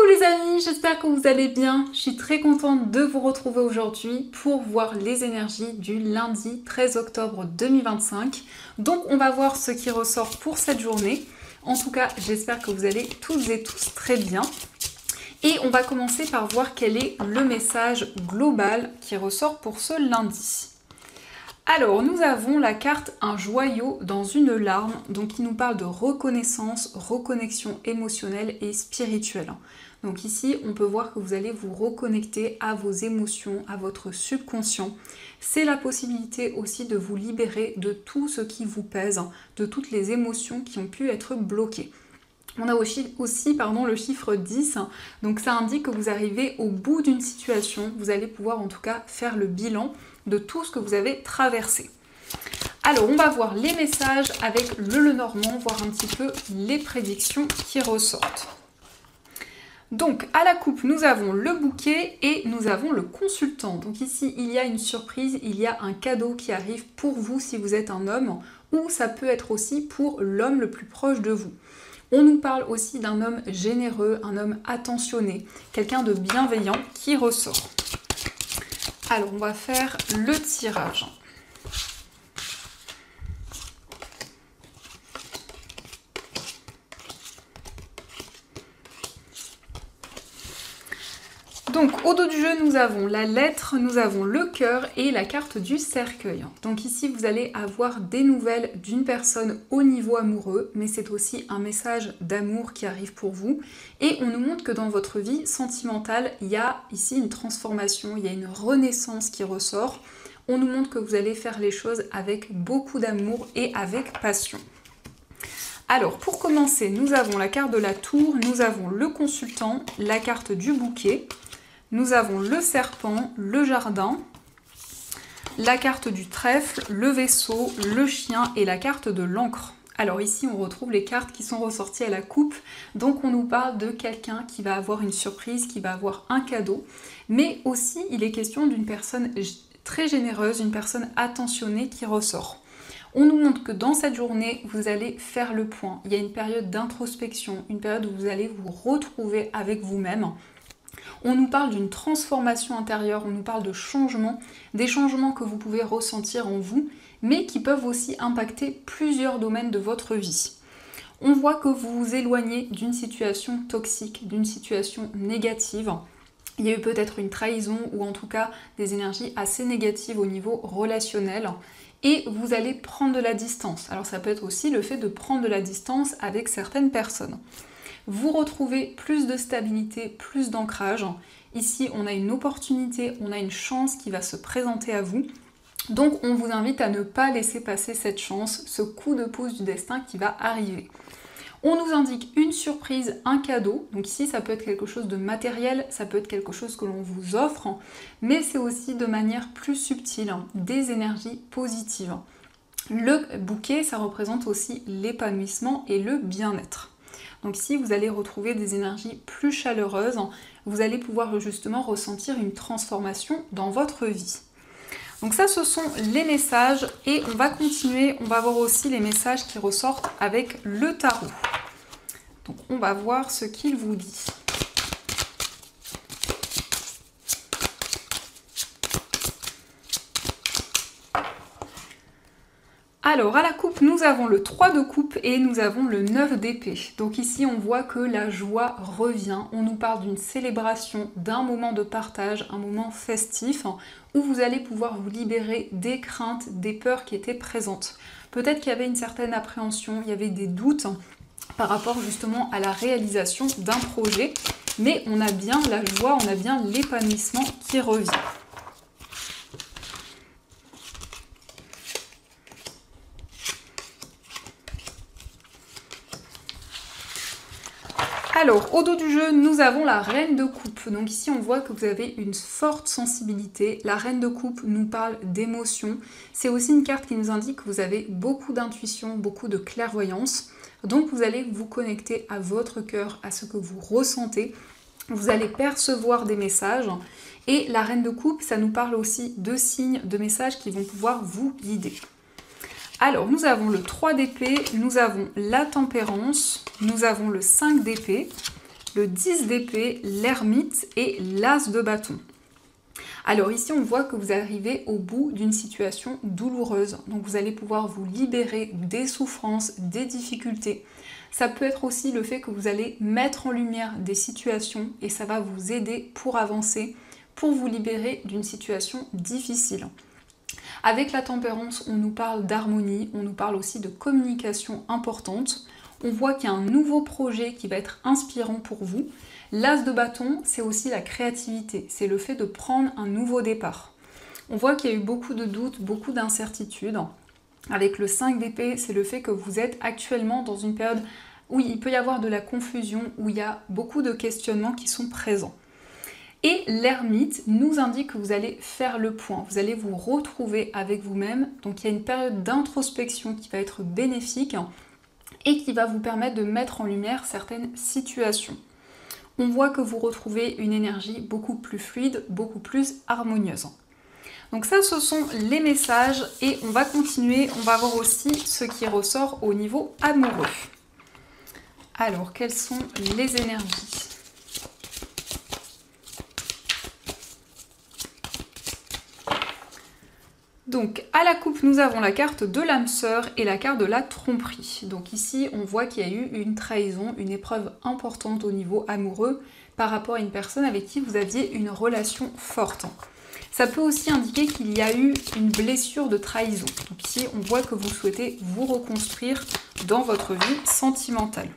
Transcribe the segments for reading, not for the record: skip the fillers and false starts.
les amis, j'espère que vous allez bien. Je suis très contente de vous retrouver aujourd'hui pour voir les énergies du lundi 13 octobre 2025. Donc on va voir ce qui ressort pour cette journée. En tout cas, j'espère que vous allez toutes et tous très bien. Et on va commencer par voir quel est le message global qui ressort pour ce lundi. Alors, nous avons la carte Un joyau dans une larme, donc qui nous parle de reconnaissance, reconnexion émotionnelle et spirituelle. Donc ici, on peut voir que vous allez vous reconnecter à vos émotions, à votre subconscient. C'est la possibilité aussi de vous libérer de tout ce qui vous pèse, de toutes les émotions qui ont pu être bloquées. On a aussi le chiffre 10, donc ça indique que vous arrivez au bout d'une situation, vous allez pouvoir en tout cas faire le bilan de tout ce que vous avez traversé. Alors on va voir les messages avec le Lenormand, voir un petit peu les prédictions qui ressortent. Donc à la coupe, nous avons le bouquet et nous avons le consultant. Donc ici, il y a une surprise, il y a un cadeau qui arrive pour vous si vous êtes un homme, ou ça peut être aussi pour l'homme le plus proche de vous. On nous parle aussi d'un homme généreux, un homme attentionné, quelqu'un de bienveillant qui ressort. Alors, on va faire le tirage. Donc au dos du jeu, nous avons la lettre, nous avons le cœur et la carte du cercueil. Donc ici, vous allez avoir des nouvelles d'une personne au niveau amoureux, mais c'est aussi un message d'amour qui arrive pour vous. Et on nous montre que dans votre vie sentimentale, il y a ici une transformation, il y a une renaissance qui ressort. On nous montre que vous allez faire les choses avec beaucoup d'amour et avec passion. Alors pour commencer, nous avons la carte de la tour, nous avons le consultant, la carte du bouquet. Nous avons le serpent, le jardin, la carte du trèfle, le vaisseau, le chien et la carte de l'encre. Alors ici, on retrouve les cartes qui sont ressorties à la coupe. Donc on nous parle de quelqu'un qui va avoir une surprise, qui va avoir un cadeau. Mais aussi, il est question d'une personne très généreuse, une personne attentionnée qui ressort. On nous montre que dans cette journée, vous allez faire le point. Il y a une période d'introspection, une période où vous allez vous retrouver avec vous-même. On nous parle d'une transformation intérieure, on nous parle de changements, des changements que vous pouvez ressentir en vous, mais qui peuvent aussi impacter plusieurs domaines de votre vie. On voit que vous vous éloignez d'une situation toxique, d'une situation négative. Il y a eu peut-être une trahison ou en tout cas des énergies assez négatives au niveau relationnel. Et vous allez prendre de la distance. Alors ça peut être aussi le fait de prendre de la distance avec certaines personnes. Vous retrouvez plus de stabilité, plus d'ancrage. Ici, on a une opportunité, on a une chance qui va se présenter à vous. Donc, on vous invite à ne pas laisser passer cette chance, ce coup de pouce du destin qui va arriver. On nous indique une surprise, un cadeau. Donc ici, ça peut être quelque chose de matériel, ça peut être quelque chose que l'on vous offre, mais c'est aussi de manière plus subtile, des énergies positives. Le bouquet, ça représente aussi l'épanouissement et le bien-être. Donc ici, vous allez retrouver des énergies plus chaleureuses, vous allez pouvoir justement ressentir une transformation dans votre vie. Donc ça, ce sont les messages et on va continuer, on va voir aussi les messages qui ressortent avec le tarot. Donc on va voir ce qu'il vous dit. Alors à la coupe, nous avons le 3 de coupe et nous avons le 9 d'épée. Donc ici, on voit que la joie revient. On nous parle d'une célébration, d'un moment de partage, un moment festif où vous allez pouvoir vous libérer des craintes, des peurs qui étaient présentes. Peut-être qu'il y avait une certaine appréhension, il y avait des doutes par rapport justement à la réalisation d'un projet, mais on a bien la joie, on a bien l'épanouissement qui revient. Alors, au dos du jeu, nous avons la reine de coupe. Donc ici, on voit que vous avez une forte sensibilité. La reine de coupe nous parle d'émotions. C'est aussi une carte qui nous indique que vous avez beaucoup d'intuition, beaucoup de clairvoyance. Donc vous allez vous connecter à votre cœur, à ce que vous ressentez. Vous allez percevoir des messages. Et la reine de coupe, ça nous parle aussi de signes, de messages qui vont pouvoir vous guider. Alors, nous avons le 3 d'épée, nous avons la tempérance, nous avons le 5 d'épée, le 10 d'épée, l'ermite et l'as de bâton. Alors ici, on voit que vous arrivez au bout d'une situation douloureuse. Donc vous allez pouvoir vous libérer des souffrances, des difficultés. Ça peut être aussi le fait que vous allez mettre en lumière des situations et ça va vous aider pour avancer, pour vous libérer d'une situation difficile. Avec la tempérance, on nous parle d'harmonie, on nous parle aussi de communication importante. On voit qu'il y a un nouveau projet qui va être inspirant pour vous. L'as de bâton, c'est aussi la créativité, c'est le fait de prendre un nouveau départ. On voit qu'il y a eu beaucoup de doutes, beaucoup d'incertitudes. Avec le 5 d'épée, c'est le fait que vous êtes actuellement dans une période où il peut y avoir de la confusion, où il y a beaucoup de questionnements qui sont présents. Et l'ermite nous indique que vous allez faire le point, vous allez vous retrouver avec vous-même. Donc il y a une période d'introspection qui va être bénéfique et qui va vous permettre de mettre en lumière certaines situations. On voit que vous retrouvez une énergie beaucoup plus fluide, beaucoup plus harmonieuse. Donc ça, ce sont les messages et on va continuer, on va voir aussi ce qui ressort au niveau amoureux. Alors, quelles sont les énergies ? Donc à la coupe, nous avons la carte de l'âme sœur et la carte de la tromperie. Donc ici, on voit qu'il y a eu une trahison, une épreuve importante au niveau amoureux par rapport à une personne avec qui vous aviez une relation forte. Ça peut aussi indiquer qu'il y a eu une blessure de trahison. Donc ici, on voit que vous souhaitez vous reconstruire dans votre vie sentimentale.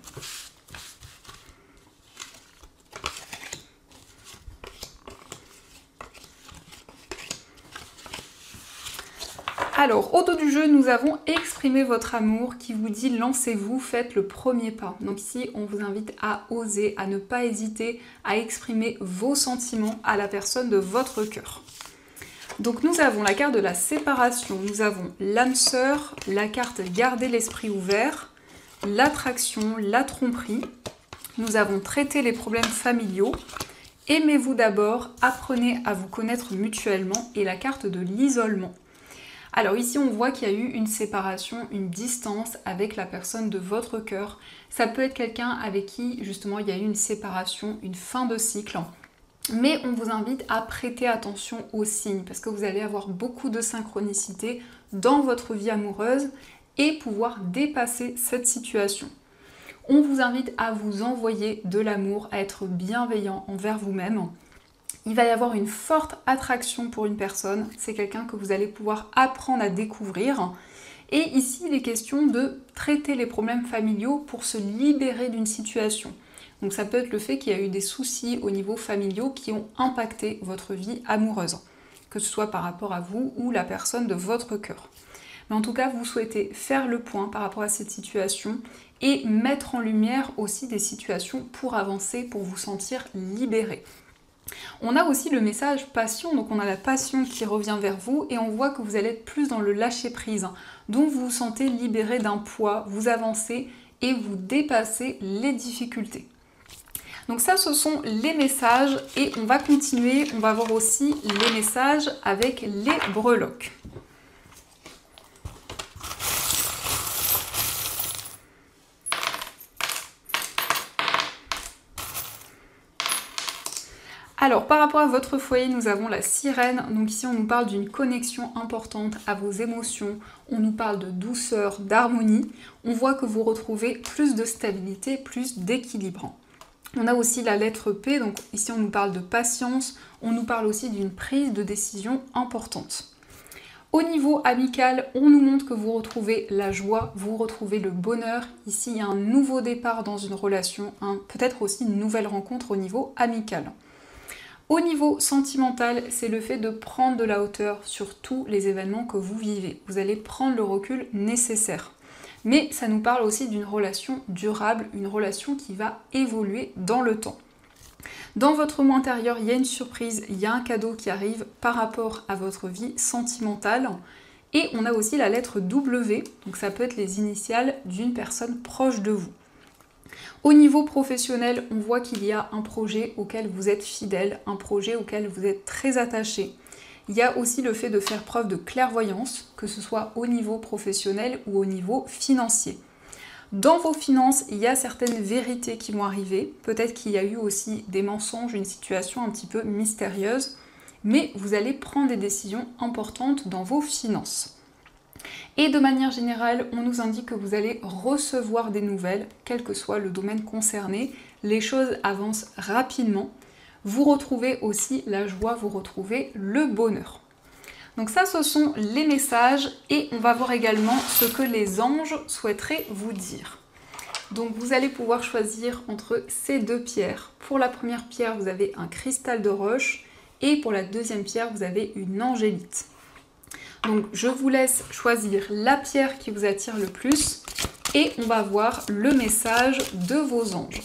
Alors, au dos du jeu, nous avons exprimé votre amour qui vous dit lancez-vous, faites le premier pas. Donc ici, on vous invite à oser, à ne pas hésiter à exprimer vos sentiments à la personne de votre cœur. Donc nous avons la carte de la séparation, nous avons l'âme sœur, la carte garder l'esprit ouvert, l'attraction, la tromperie. Nous avons traité les problèmes familiaux. Aimez-vous d'abord, apprenez à vous connaître mutuellement et la carte de l'isolement. Alors ici, on voit qu'il y a eu une séparation, une distance avec la personne de votre cœur. Ça peut être quelqu'un avec qui, justement, il y a eu une séparation, une fin de cycle. Mais on vous invite à prêter attention aux signes parce que vous allez avoir beaucoup de synchronicité dans votre vie amoureuse et pouvoir dépasser cette situation. On vous invite à vous envoyer de l'amour, à être bienveillant envers vous-même. Il va y avoir une forte attraction pour une personne, c'est quelqu'un que vous allez pouvoir apprendre à découvrir. Et ici, il est question de traiter les problèmes familiaux pour se libérer d'une situation. Donc ça peut être le fait qu'il y a eu des soucis au niveau familiaux qui ont impacté votre vie amoureuse, que ce soit par rapport à vous ou la personne de votre cœur. Mais en tout cas, vous souhaitez faire le point par rapport à cette situation et mettre en lumière aussi des situations pour avancer, pour vous sentir libéré. On a aussi le message passion, donc on a la passion qui revient vers vous et on voit que vous allez être plus dans le lâcher prise, donc vous vous sentez libéré d'un poids, vous avancez et vous dépassez les difficultés. Donc ça, ce sont les messages et on va continuer, on va voir aussi les messages avec les breloques. Alors, par rapport à votre foyer, nous avons la sirène. Donc ici, on nous parle d'une connexion importante à vos émotions. On nous parle de douceur, d'harmonie. On voit que vous retrouvez plus de stabilité, plus d'équilibre. On a aussi la lettre P. Donc ici, on nous parle de patience. On nous parle aussi d'une prise de décision importante. Au niveau amical, on nous montre que vous retrouvez la joie, vous retrouvez le bonheur. Ici, il y a un nouveau départ dans une relation, peut-être aussi une nouvelle rencontre au niveau amical. Au niveau sentimental, c'est le fait de prendre de la hauteur sur tous les événements que vous vivez. Vous allez prendre le recul nécessaire. Mais ça nous parle aussi d'une relation durable, une relation qui va évoluer dans le temps. Dans votre moi intérieur, il y a une surprise, il y a un cadeau qui arrive par rapport à votre vie sentimentale. Et on a aussi la lettre W, donc ça peut être les initiales d'une personne proche de vous. Au niveau professionnel, on voit qu'il y a un projet auquel vous êtes fidèle, un projet auquel vous êtes très attaché. Il y a aussi le fait de faire preuve de clairvoyance, que ce soit au niveau professionnel ou au niveau financier. Dans vos finances, il y a certaines vérités qui vont arriver. Peut-être qu'il y a eu aussi des mensonges, une situation un petit peu mystérieuse. Mais vous allez prendre des décisions importantes dans vos finances. Et de manière générale, on nous indique que vous allez recevoir des nouvelles, quel que soit le domaine concerné. Les choses avancent rapidement. Vous retrouvez aussi la joie, vous retrouvez le bonheur. Donc ça, ce sont les messages et on va voir également ce que les anges souhaiteraient vous dire. Donc vous allez pouvoir choisir entre ces deux pierres. Pour la première pierre, vous avez un cristal de roche et pour la deuxième pierre, vous avez une angélite. Donc je vous laisse choisir la pierre qui vous attire le plus et on va voir le message de vos anges.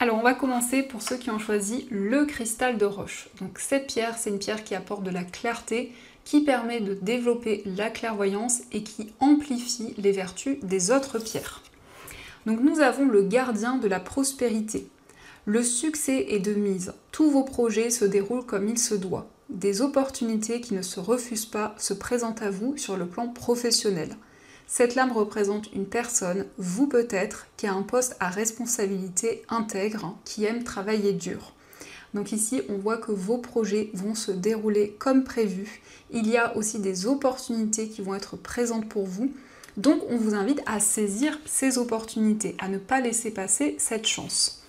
Alors on va commencer pour ceux qui ont choisi le cristal de roche. Donc cette pierre, c'est une pierre qui apporte de la clarté, qui permet de développer la clairvoyance et qui amplifie les vertus des autres pierres. Donc nous avons le gardien de la prospérité. Le succès est de mise. Tous vos projets se déroulent comme il se doit. Des opportunités qui ne se refusent pas se présentent à vous sur le plan professionnel. Cette lame représente une personne, vous peut-être, qui a un poste à responsabilité intègre, qui aime travailler dur. Donc ici, on voit que vos projets vont se dérouler comme prévu. Il y a aussi des opportunités qui vont être présentes pour vous. Donc on vous invite à saisir ces opportunités, à ne pas laisser passer cette chance.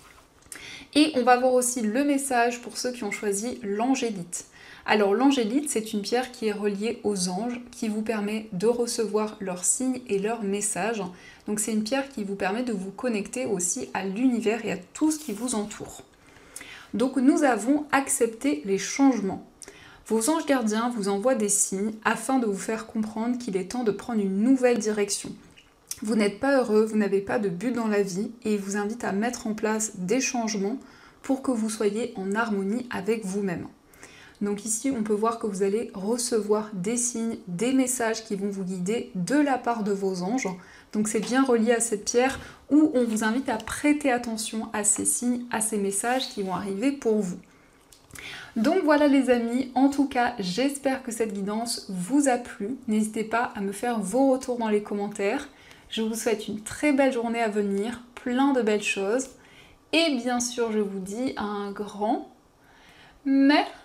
Et on va voir aussi le message pour ceux qui ont choisi l'angélite. Alors l'angélite, c'est une pierre qui est reliée aux anges, qui vous permet de recevoir leurs signes et leurs messages. Donc c'est une pierre qui vous permet de vous connecter aussi à l'univers et à tout ce qui vous entoure. Donc nous avons accepté les changements. Vos anges gardiens vous envoient des signes afin de vous faire comprendre qu'il est temps de prendre une nouvelle direction. Vous n'êtes pas heureux, vous n'avez pas de but dans la vie et ils vous invitent à mettre en place des changements pour que vous soyez en harmonie avec vous-même. Donc ici, on peut voir que vous allez recevoir des signes, des messages qui vont vous guider de la part de vos anges. Donc c'est bien relié à cette pierre où on vous invite à prêter attention à ces signes, à ces messages qui vont arriver pour vous. Donc voilà les amis, en tout cas, j'espère que cette guidance vous a plu. N'hésitez pas à me faire vos retours dans les commentaires. Je vous souhaite une très belle journée à venir, plein de belles choses. Et bien sûr, je vous dis un grand merci.